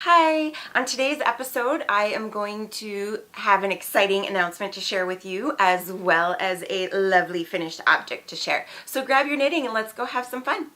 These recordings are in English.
Hi! On today's episode, I am going to have an exciting announcement to share with you, as well as a lovely finished object to share. So grab your knitting and let's go have some fun.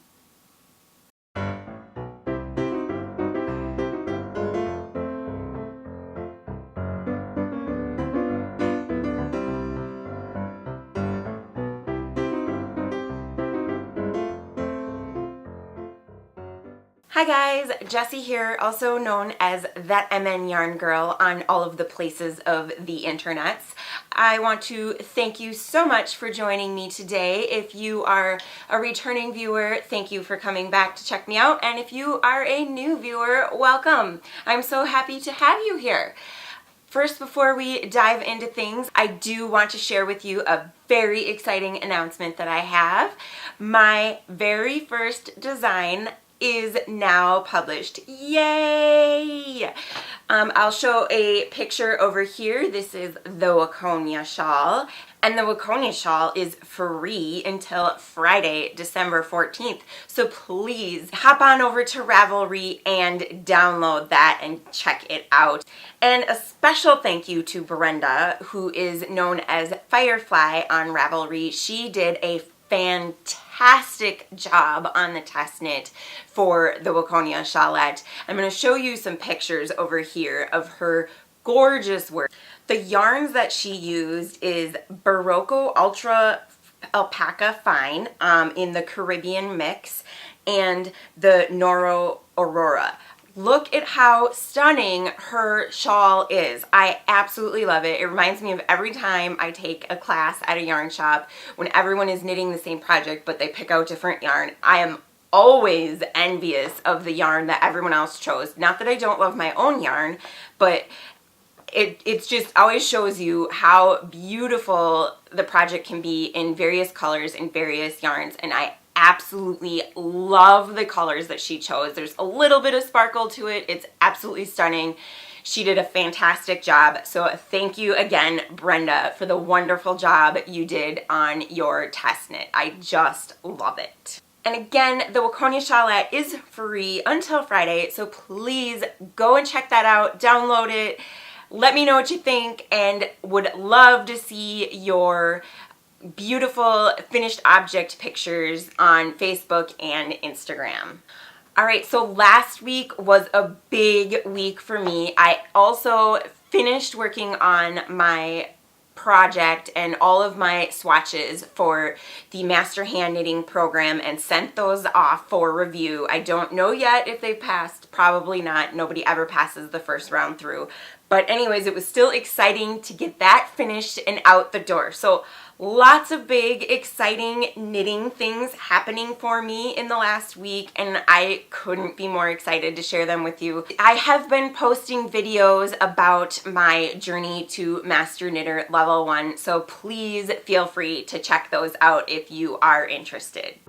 Hi guys, Jessie here, also known as That MN Yarn Girl on all of the places of the internets. I want to thank you so much for joining me today. If you are a returning viewer, thank you for coming back to check me out. And if you are a new viewer, welcome. I'm so happy to have you here. First, before we dive into things, I do want to share with you a very exciting announcement that I have. My very first design is now published. Yay! I'll show a picture over here. This is the Waconia shawl. And the Waconia shawl is free until Friday, December 14th. So please hop on over to Ravelry and download that and check it out. And a special thank you to Brenda, who is known as Fyreflye on Ravelry. She did a fantastic job on the test knit for the Waconia shawlette. I'm going to show you some pictures over here of her gorgeous work. The yarns that she used is Barocco Ultra Alpaca Fine in the Caribbean mix and the Noro Aurora. Look at how stunning her shawl is. I absolutely love it. It reminds me of every time I take a class at a yarn shop when everyone is knitting the same project but they pick out different yarn. I am always envious of the yarn that everyone else chose. Not that I don't love my own yarn, but it just always shows you how beautiful the project can be in various colors and various yarns, and I absolutely love the colors that she chose. There's a little bit of sparkle to it. It's absolutely stunning. She did a fantastic job. So thank you again, Brenda, for the wonderful job you did on your test knit. I just love it. And again, the Waconia shawlette is free until Friday, so please go and check that out, download it, let me know what you think, and would love to see your beautiful finished object pictures on Facebook and Instagram. All right, so last week was a big week for me. I also finished working on my project and all of my swatches for the Master Hand Knitting program and sent those off for review. I don't know yet if they passed, probably not. Nobody ever passes the first round through. But anyways, it was still exciting to get that finished and out the door. So lots of big, exciting knitting things happening for me in the last week, and I couldn't be more excited to share them with you. I have been posting videos about my journey to Master Knitter Level 1, so please feel free to check those out if you are interested.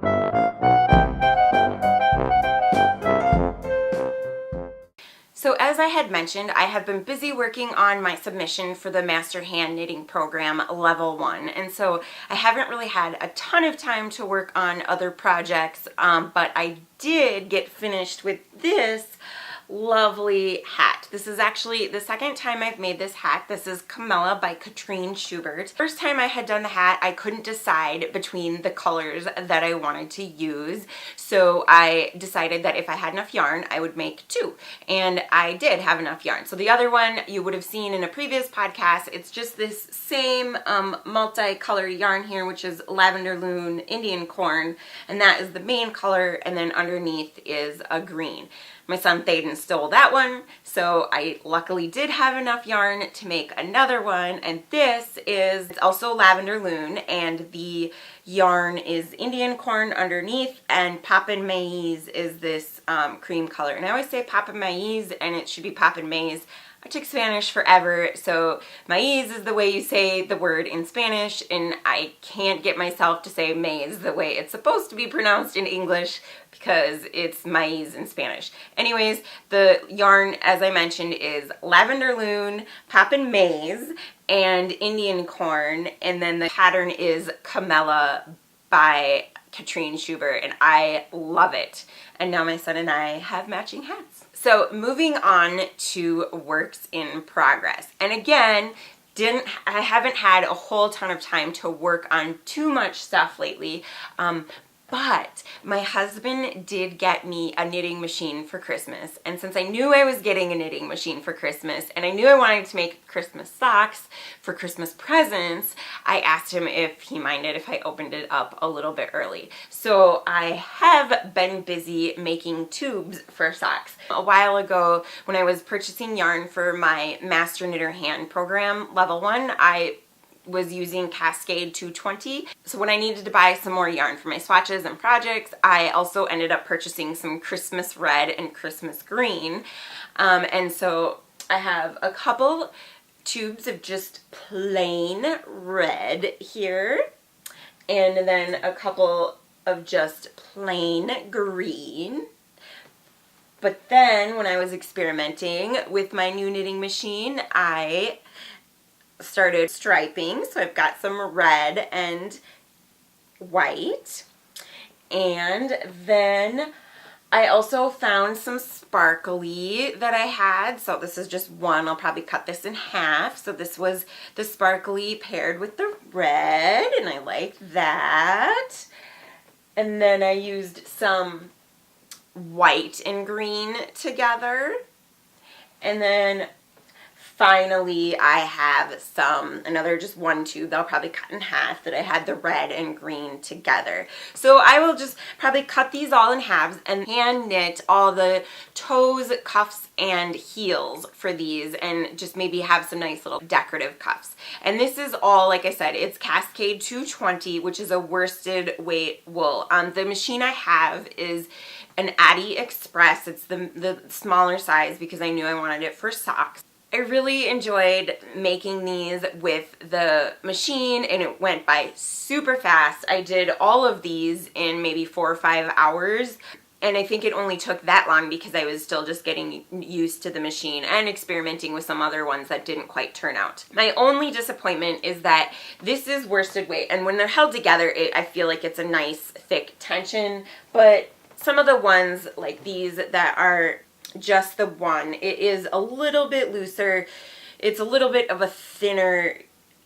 So as I had mentioned, I have been busy working on my submission for the Master Hand Knitting Program Level 1, and so I haven't really had a ton of time to work on other projects, but I did get finished with this lovely hat. This is actually the second time I've made this hat. This is Camella by Katrin Shcubert. First time I had done the hat, I couldn't decide between the colors that I wanted to use, so I decided that if I had enough yarn, I would make two, and I did have enough yarn. So the other one you would have seen in a previous podcast. It's just this same multi-color yarn here, which is Lavender, Lune, Indian Corn, and that is the main color, and then underneath is a green. My son Thaden stole that one, so I luckily did have enough yarn to make another one, and this is also Lavender Lune, and the yarn is Indian Corn underneath, and Poppin Maize is this cream color. And I always say Poppin Maize, and it should be Poppin Maize. I took Spanish forever, so maize is the way you say the word in Spanish, and I can't get myself to say maize the way it's supposed to be pronounced in English because it's maize in Spanish. Anyways, the yarn, as I mentioned, is Lavender Lune, Poppin Maize, and Indian Corn, and then the pattern is Camella by Katrin Shcubert, and I love it. And now my son and I have matching hats. So moving on to works in progress. And again, I haven't had a whole ton of time to work on too much stuff lately. But my husband did get me a knitting machine for Christmas. And since I knew I was getting a knitting machine for Christmas and I knew I wanted to make Christmas socks for Christmas presents, I asked him if he minded if I opened it up a little bit early. So I have been busy making tubes for socks. A while ago, when I was purchasing yarn for my Master Knitter Hand program, level 1, I was using Cascade 220. So when I needed to buy some more yarn for my swatches and projects, I also ended up purchasing some Christmas red and Christmas green. And so I have a couple tubes of just plain red here, and then a couple of just plain green. But then when I was experimenting with my new knitting machine, I started striping. So I've got some red and white. And then I also found some sparkly that I had. So this is just one. I'll probably cut this in half. So this was the sparkly paired with the red, and I liked that. And then I used some white and green together. And then finally, I have another just one tube that I'll probably cut in half that I had the red and green together. So I will just probably cut these all in halves and hand knit all the toes, cuffs, and heels for these, and just maybe have some nice little decorative cuffs. And this is all, like I said, it's Cascade 220, which is a worsted weight wool. The machine I have is an Addy Express. It's the smaller size because I knew I wanted it for socks. I really enjoyed making these with the machine, and it went by super fast. I did all of these in maybe 4 or 5 hours, and I think it only took that long because I was still just getting used to the machine and experimenting with some other ones that didn't quite turn out. My only disappointment is that this is worsted weight, and when they're held together, I feel like it's a nice thick tension, but some of the ones like these that are just the one, it is a little bit looser. It's a little bit of a thinner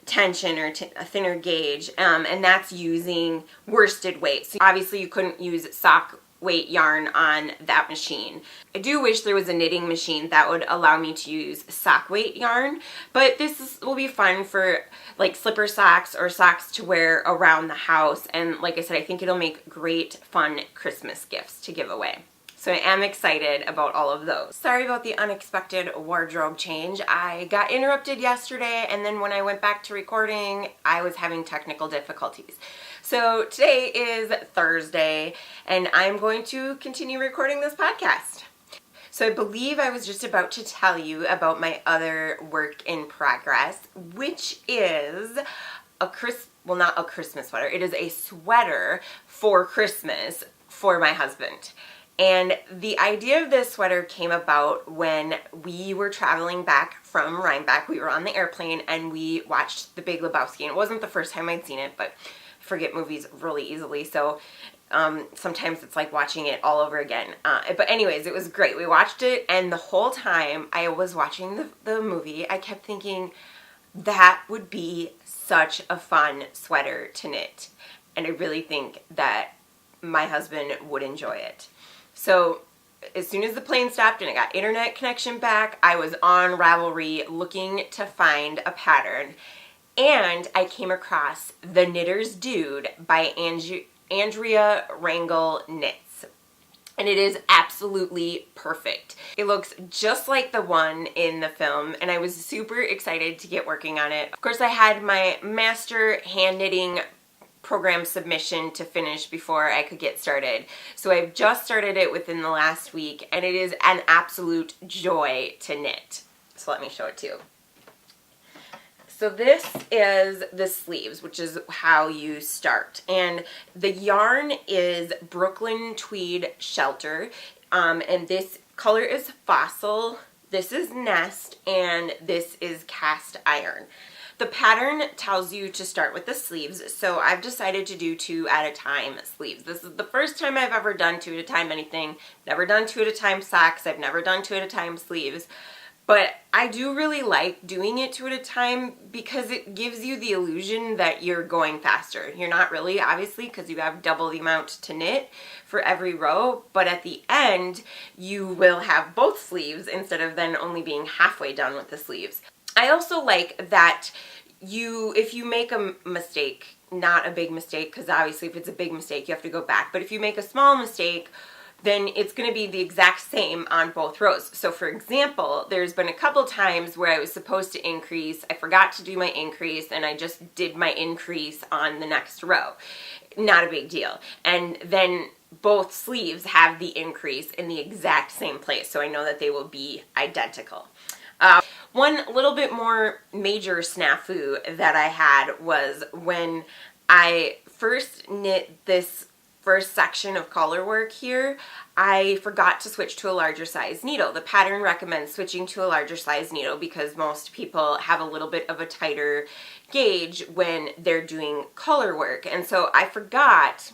tension or a thinner gauge, and that's using worsted weight. So obviously you couldn't use sock weight yarn on that machine. I do wish there was a knitting machine that would allow me to use sock weight yarn, but will be fun for like slipper socks or socks to wear around the house. And like I said, I think it'll make great fun Christmas gifts to give away. So I am excited about all of those. Sorry about the unexpected wardrobe change. I got interrupted yesterday, and then when I went back to recording, I was having technical difficulties. So today is Thursday, and I'm going to continue recording this podcast. So I believe I was just about to tell you about my other work in progress, which is not a Christmas sweater. It is a sweater for Christmas for my husband. And the idea of this sweater came about when we were traveling back from Rhinebeck. We were on the airplane and we watched The Big Lebowski. And it wasn't the first time I'd seen it, but I forget movies really easily. So sometimes it's like watching it all over again. But anyways, it was great. We watched it, and the whole time I was watching the movie, I kept thinking that would be such a fun sweater to knit. And I really think that my husband would enjoy it. So as soon as the plane stopped and I got internet connection back, I was on Ravelry looking to find a pattern. And I came across The Knitter's Dude by Andrea Rangel Knits. And it is absolutely perfect. It looks just like the one in the film, and I was super excited to get working on it. Of course, I had my master hand knitting program submission to finish before I could get started. So I've just started it within the last week, and it is an absolute joy to knit. So let me show it to you. So this is the sleeves, which is how you start. And the yarn is Brooklyn Tweed Shelter, and this color is Fossil, this is Nest, and this is Cast Iron. The pattern tells you to start with the sleeves, so I've decided to do 2 at a time sleeves. This is the first time I've ever done 2 at a time anything. Never done 2 at a time socks. I've never done 2 at a time sleeves. But I do really like doing it 2 at a time because it gives you the illusion that you're going faster. You're not really, obviously, because you have double the amount to knit for every row, but at the end you will have both sleeves instead of then only being halfway done with the sleeves. I also like that if you make a mistake, not a big mistake, because obviously if it's a big mistake you have to go back, but if you make a small mistake, then it's going to be the exact same on both rows. So for example, there's been a couple times where I was supposed to increase, I forgot to do my increase, and I just did my increase on the next row. Not a big deal. And then both sleeves have the increase in the exact same place, so I know that they will be identical. One little bit more major snafu that I had was when I first knit this first section of collar work here, I forgot to switch to a larger size needle. The pattern recommends switching to a larger size needle because most people have a little bit of a tighter gauge when they're doing collar work. And so I forgot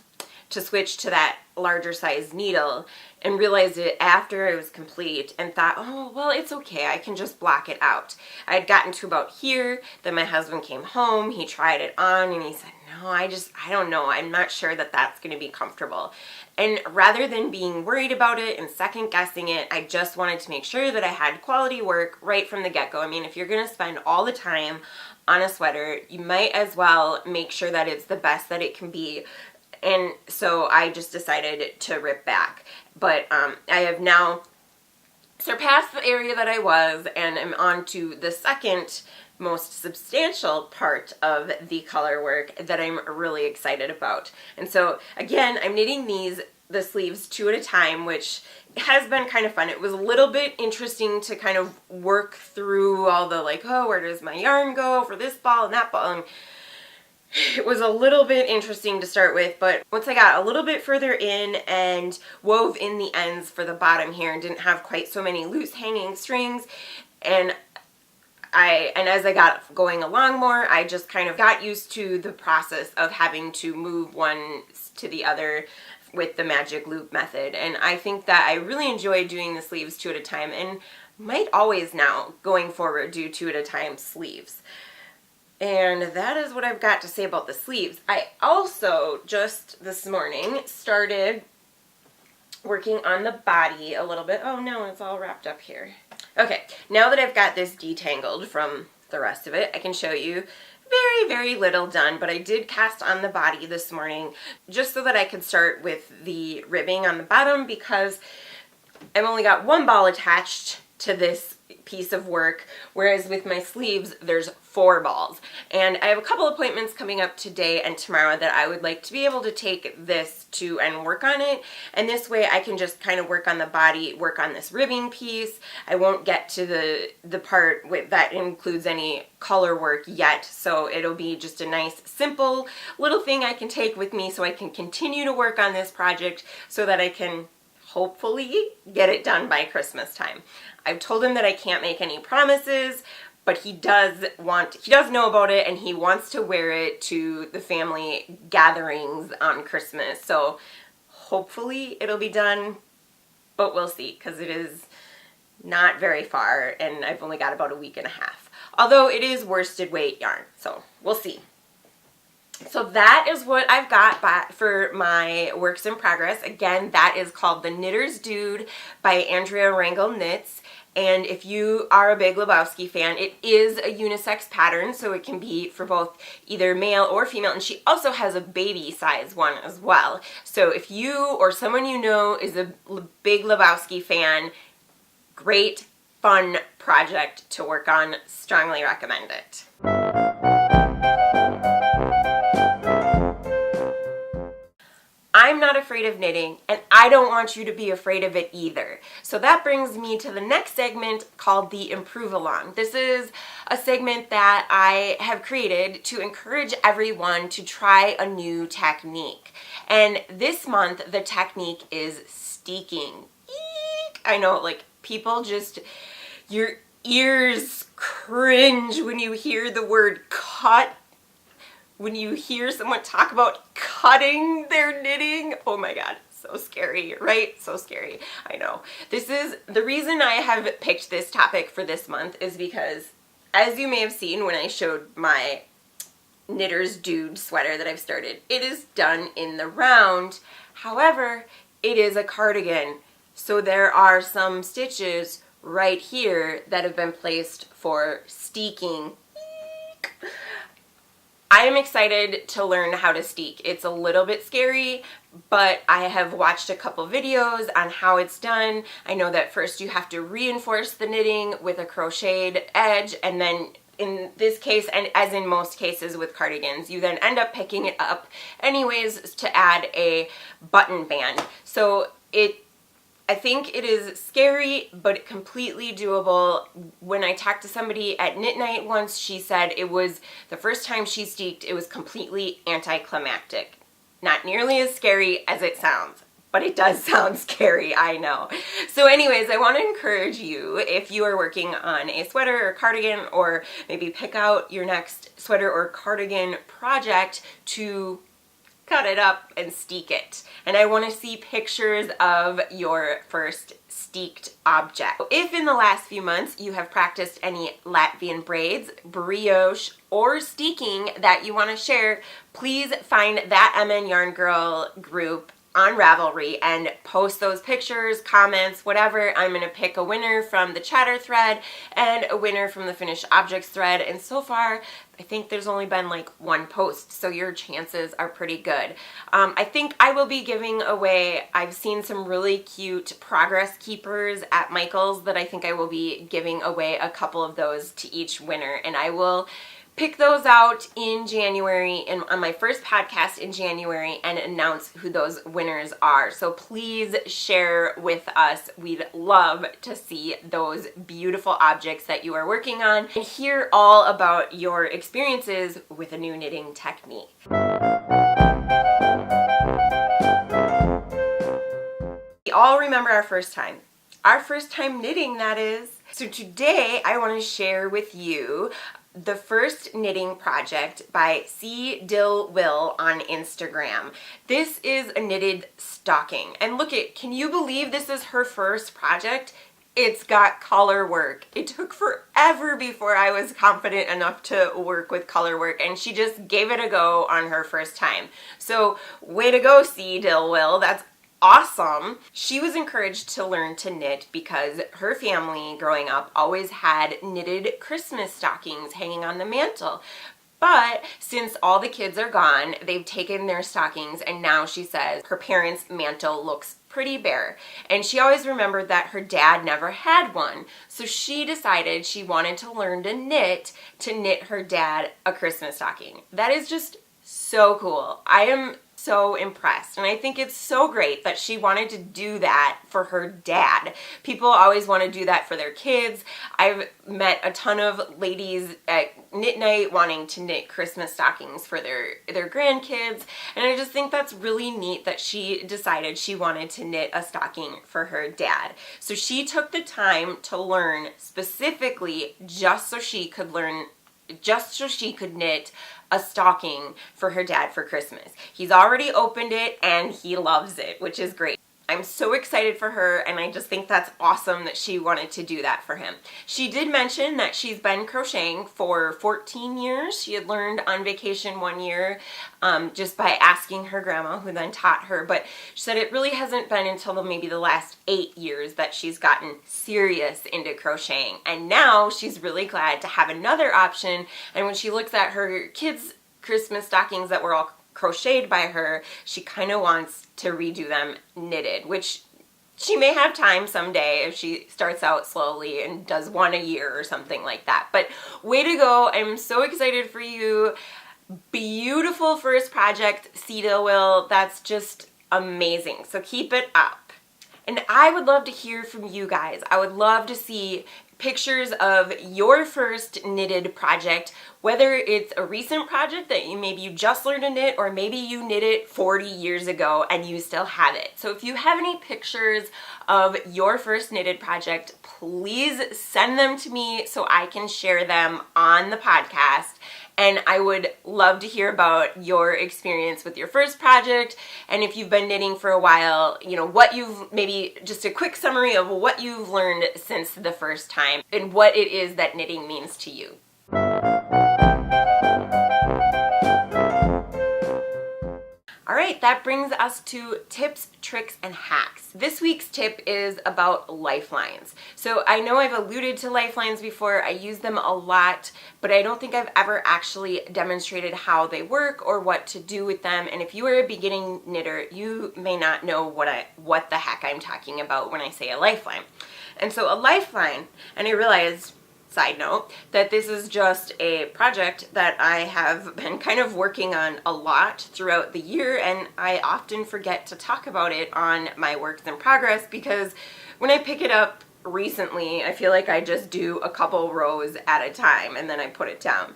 to switch to that larger size needle and realized it after it was complete and thought, oh, well, it's okay. I can just block it out. I had gotten to about here, then my husband came home, he tried it on and he said, no, I don't know. I'm not sure that that's going to be comfortable. And rather than being worried about it and second guessing it, I just wanted to make sure that I had quality work right from the get-go. I mean, if you're going to spend all the time on a sweater, you might as well make sure that it's the best that it can be. And so I just decided to rip back. But I have now surpassed the area that I was and I'm on to the second most substantial part of the color work that I'm really excited about. And so again, I'm knitting the sleeves 2 at a time, which has been kind of fun. It was a little bit interesting to kind of work through all the like, oh, where does my yarn go for this ball and that ball? And it was a little bit interesting to start with, but once I got a little bit further in and wove in the ends for the bottom here and didn't have quite so many loose hanging strings, and as I got going along more, I just kind of got used to the process of having to move one to the other with the magic loop method. And I think that I really enjoy doing the sleeves 2 at a time and might always now, going forward, do 2 at a time sleeves. And that is what I've got to say about the sleeves. I also just this morning started working on the body a little bit. Oh no, it's all wrapped up here. Okay, now that I've got this detangled from the rest of it, I can show you very, very little done, but I did cast on the body this morning just so that I could start with the ribbing on the bottom because I've only got 1 ball attached to this piece of work, whereas with my sleeves there's 4 balls. And I have a couple appointments coming up today and tomorrow that I would like to be able to take this to and work on it, and this way I can just kind of work on the body, work on this ribbing piece. I won't get to the part that includes any color work yet, so it'll be just a nice simple little thing I can take with me so I can continue to work on this project so that I can hopefully get it done by Christmas time. I've told him that I can't make any promises, but he does know about it and he wants to wear it to the family gatherings on Christmas. So hopefully it'll be done, but we'll see because it is not very far and I've only got about a week and a half. Although it is worsted weight yarn, so we'll see. So that is what I've got for my works in progress. Again, that is called The Knitter's Dude by Andrea Rangel Knits. And if you are a big Lebowski fan, it is a unisex pattern, so it can be for both either male or female. And she also has a baby size one as well. So if you or someone you know is a big Lebowski fan, great, fun project to work on. Strongly recommend it. I'm not afraid of knitting, and I don't want you to be afraid of it either. So that brings me to the next segment called the Improve Along. This is a segment that I have created to encourage everyone to try a new technique. And this month, the technique is steeking. Eek! I know, like, people just, your ears cringe when you hear the word cut. When you hear someone talk about cutting their knitting, oh my god, so scary, right? So scary. I know. This is the reason I have picked this topic for this month is because, as you may have seen when I showed my Knitter's Dude sweater that I've started, it is done in the round. However, it is a cardigan, so there are some stitches right here that have been placed for steeking. I am excited to learn how to steek. It's a little bit scary, but I have watched a couple videos on how it's done. I know that first you have to reinforce the knitting with a crocheted edge, and then in this case, and as in most cases with cardigans, you then end up picking it up anyways to add a button band. So I think it is scary, but completely doable. When I talked to somebody at Knit Night once, she said it was the first time she steeked, it was completely anticlimactic. Not nearly as scary as it sounds, but it does sound scary, I know. So anyways, I want to encourage you, if you are working on a sweater or cardigan, or maybe pick out your next sweater or cardigan project, to cut it up and steek it. And I want to see pictures of your first steeked object. If in the last few months you have practiced any Latvian braids, brioche, or steeking that you want to share, please find that MN Yarn Girl group on Ravelry and post those pictures, comments, whatever. I'm going to pick a winner from the chatter thread and a winner from the finished objects thread, and so far I think there's only been like one post, so your chances are pretty good. I think I will be giving away, I've seen some really cute progress keepers at Michael's that I think I will be giving away a couple of those to each winner, and I will pick those out in January and on my first podcast in January and announce who those winners are. So please share with us. We'd love to see those beautiful objects that you are working on and hear all about your experiences with a new knitting technique. We all remember our first time. Our first time knitting, that is. So today I want to share with you the first knitting project by C. Dill Will on Instagram. This is a knitted stocking. And look it, can you believe this is her first project? It's got color work. It took forever before I was confident enough to work with color work, and she just gave it a go on her first time. So way to go, C. Dill Will. That's awesome. She was encouraged to learn to knit because her family growing up always had knitted Christmas stockings hanging on the mantle. But since all the kids are gone, they've taken their stockings, and now she says her parents' mantle looks pretty bare. And she always remembered that her dad never had one. So she decided she wanted to learn to knit her dad a Christmas stocking. That is just so cool. I am so impressed, and I think it's so great that she wanted to do that for her dad. People always want to do that for their kids. I've met a ton of ladies at Knit Night wanting to knit Christmas stockings for their grandkids, and I just think that's really neat that she decided she wanted to knit a stocking for her dad. So she took the time to learn specifically just so she could knit a stocking for her dad for Christmas. He's already opened it and he loves it, which is great. I'm so excited for her, and I just think that's awesome that she wanted to do that for him. She did mention that she's been crocheting for 14 years. She had learned on vacation one year just by asking her grandma, who then taught her, but she said it really hasn't been until maybe the last 8 years that she's gotten serious into crocheting, and now she's really glad to have another option. And when she looks at her kids' Christmas stockings that were all crocheted by her, she kind of wants to redo them knitted, which she may have time someday if she starts out slowly and does one a year or something like that. But way to go. I'm so excited for you. Beautiful first project, C. Dill Will. That's just amazing. So keep it up. And I would love to hear from you guys. I would love to see pictures of your first knitted project, whether it's a recent project that maybe you just learned to knit, or maybe you knit it 40 years ago and you still have it. So if you have any pictures of your first knitted project, please send them to me so I can share them on the podcast. And I would love to hear about your experience with your first project. And if you've been knitting for a while, what you've, maybe just a quick summary of what you've learned since the first time and what it is that knitting means to you. All right, that brings us to tips, tricks, and hacks. This week's tip is about lifelines. So I know I've alluded to lifelines before. I use them a lot, but I don't think I've ever actually demonstrated how they work or what to do with them. And if you are a beginning knitter, you may not know what the heck I'm talking about when I say a lifeline. And so a lifeline, and I realized, side note, that this is just a project that I have been kind of working on a lot throughout the year, and I often forget to talk about it on my works in progress because when I pick it up recently, I feel like I just do a couple rows at a time and then I put it down.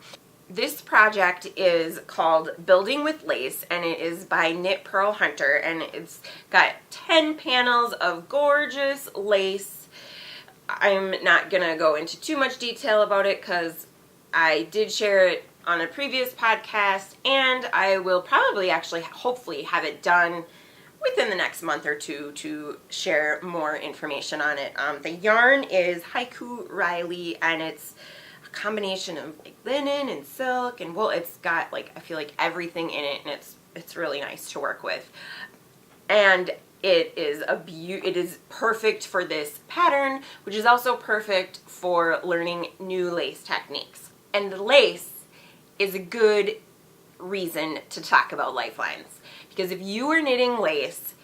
This project is called Building with Lace, and it is by Knit Pearl Hunter, and it's got 10 panels of gorgeous lace. I'm not going to go into too much detail about it because I did share it on a previous podcast, and I will probably actually hopefully have it done within the next month or two to share more information on it. The yarn is Haiku Riley, and it's a combination of like linen and silk and wool. It's got I feel like everything in it, and it's really nice to work with. And it is perfect for this pattern, which is also perfect for learning new lace techniques. And the lace is a good reason to talk about lifelines, because if you are knitting lace,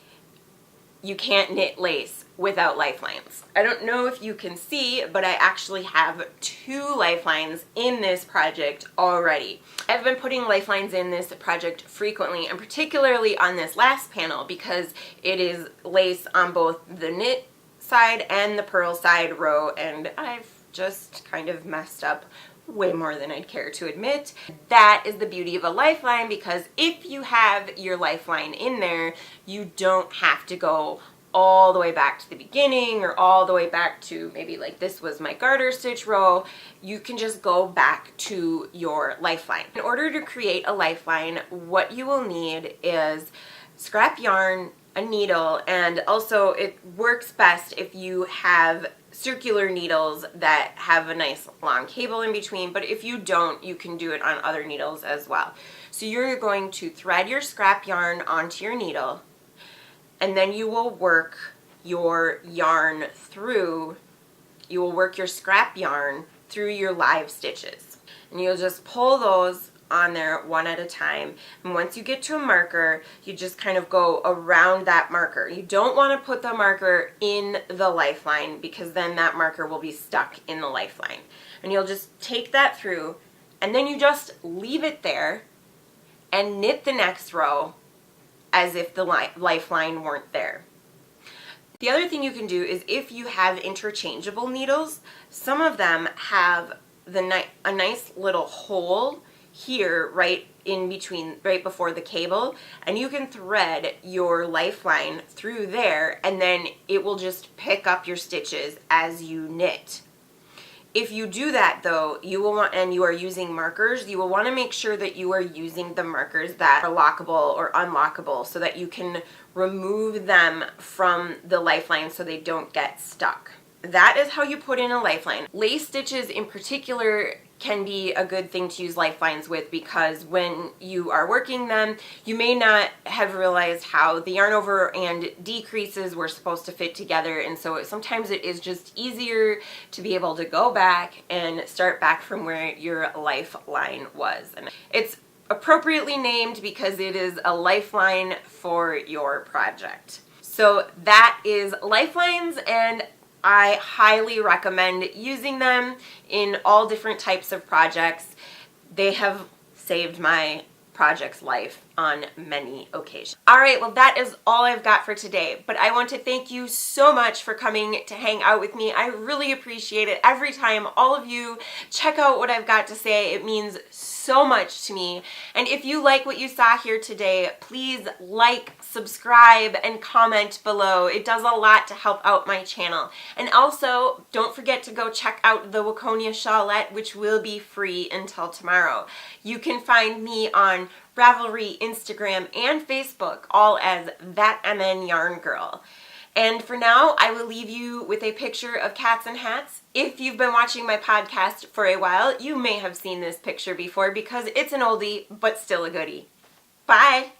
you can't knit lace without lifelines. I don't know if you can see, but I actually have 2 lifelines in this project already. I've been putting lifelines in this project frequently, and particularly on this last panel because it is lace on both the knit side and the purl side row, and I've just kind of messed up way more than I'd care to admit. That is the beauty of a lifeline, because if you have your lifeline in there, you don't have to go all the way back to the beginning or all the way back to maybe this was my garter stitch row. You can just go back to your lifeline. In order to create a lifeline, what you will need is scrap yarn, a needle, and also it works best if you have circular needles that have a nice long cable in between, but if you don't, you can do it on other needles as well. So you're going to thread your scrap yarn onto your needle, and then you will work your scrap yarn through your live stitches. And you'll just pull those on there one at a time. And once you get to a marker, you just kind of go around that marker. You don't want to put the marker in the lifeline because then that marker will be stuck in the lifeline. And you'll just take that through, and then you just leave it there and knit the next row as if the lifeline weren't there. The other thing you can do is if you have interchangeable needles, some of them have a nice little hole here right in between, right before the cable, and you can thread your lifeline through there, and then it will just pick up your stitches as you knit. If you do that though, and you are using markers, you will want to make sure that you are using the markers that are lockable or unlockable so that you can remove them from the lifeline so they don't get stuck. That is how you put in a lifeline. Lace stitches in particular can be a good thing to use lifelines with, because when you are working them, you may not have realized how the yarn over and decreases were supposed to fit together, and so sometimes it is just easier to be able to go back and start back from where your lifeline was. And it's appropriately named because it is a lifeline for your project. So that is lifelines, and I highly recommend using them in all different types of projects. They have saved my project's life on many occasions. All right, well, that is all I've got for today, but I want to thank you so much for coming to hang out with me. I really appreciate it. Every time all of you check out what I've got to say, it means so much to me. And if you like what you saw here today, please like, subscribe, and comment below. It does a lot to help out my channel. And also, don't forget to go check out the Waconia Shawlette, which will be free until tomorrow. You can find me on Ravelry, Instagram, and Facebook, all as That MN Yarn Girl. And for now, I will leave you with a picture of cats and hats. If you've been watching my podcast for a while, you may have seen this picture before because it's an oldie, but still a goodie. Bye!